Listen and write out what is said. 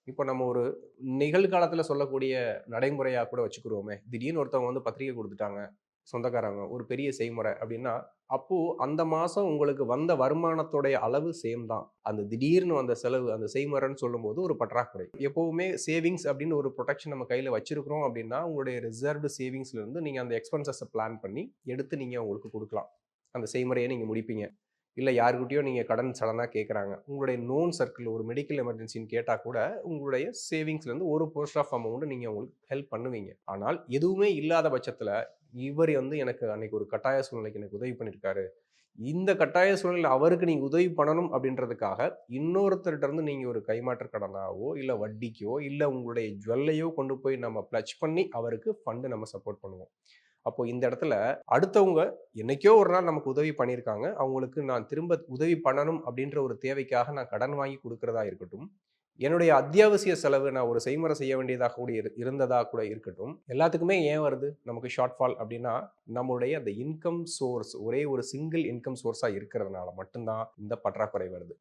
இப்போ நம்ம ஒரு நிகழ்காலத்துல சொல்லக்கூடிய நடைமுறையா கூட வச்சுக்கிருவோமே. திடீர்னு ஒருத்தவங்க வந்து பத்திரிக்கை குடுத்துட்டாங்க. சொந்தக்காரங்க. ஒரு பெரிய செய்முறை அப்டின்னா, அப்போ அந்த மாசம் உங்களுக்கு வந்த வருமானத்தோடைய அளவு சேம் தான். அந்த திடீர்னு வந்த செலவு, அந்த செய்முறைன்னு சொல்லும்போது ஒரு பற்றாக்குறை. எப்பவுமே சேவிங்ஸ் அப்டின்னு ஒரு புரொடெக்ஷன் நம்ம கையில வச்சிருக்கிறோம் அப்டின்னா, உங்களுடைய ரிசர்வ்டு சேவிங்ஸ்ல இருந்து நீங்க அந்த எக்ஸ்பென்சஸ பிளான் பண்ணி எடுத்து நீங்க அவங்களுக்கு குடுக்கலாம். அந்த செய்முறைய நீங்க முடிப்பீங்க. இல்ல யார்கிட்டயோ நீங்க கடன் சடனா கேட்குறாங்க. உங்களுடைய நோன் சர்க்கிள் ஒரு மெடிக்கல் எமர்ஜென்சின்னு கேட்டா கூட, உங்களுடைய சேவிங்ஸ்லேருந்து ஒரு போர்ஷன் ஆஃப் அமௌண்ட் நீங்க அவங்களுக்கு ஹெல்ப் பண்ணுவீங்க. ஆனால் எதுவுமே இல்லாத பட்சத்தில, இவரு வந்து எனக்கு அன்னைக்கு ஒரு கட்டாய சூழ்நிலைக்கு எனக்கு உதவி பண்ணியிருக்காரு. இந்த கட்டாய சூழ்நிலையில அவருக்கு நீங்க உதவி பண்ணணும் அப்படின்றதுக்காக, இன்னொருத்தர்ட்ட இருந்து நீங்க ஒரு கைமாற்று கடனாவோ, இல்ல வட்டிக்கோ, இல்ல உங்களுடைய ஜுவல்லையோ கொண்டு போய் நம்ம பிளட்ஜ் பண்ணி அவருக்கு ஃபண்ட் நம்ம சப்போர்ட் பண்ணுவோம். அப்போ இந்த இடத்துல அடுத்தவங்க என்னைக்கோ ஒரு நாள் நமக்கு உதவி பண்ணியிருக்காங்க. அவங்களுக்கு நான் திரும்ப உதவி பண்ணணும் அப்படின்ற ஒரு தேவைக்காக நான் கடன் வாங்கி குடுக்கிறதா இருக்கட்டும். என்னுடைய அத்தியாவசிய செலவு நான் ஒரு செய்முறை செய்ய வேண்டியதாக கூட இருந்ததா கூட இருக்கட்டும். எல்லாத்துக்குமே ஏன் வருது? நமக்கு ஷார்ட் ஃபால் அப்படின்னா, நம்முடைய அந்த இன்கம் சோர்ஸ் ஒரே ஒரு சிங்கிள் இன்கம் சோர்ஸா இருக்கிறதுனால மட்டும் தான் இந்த பற்றாக்குறை வருது.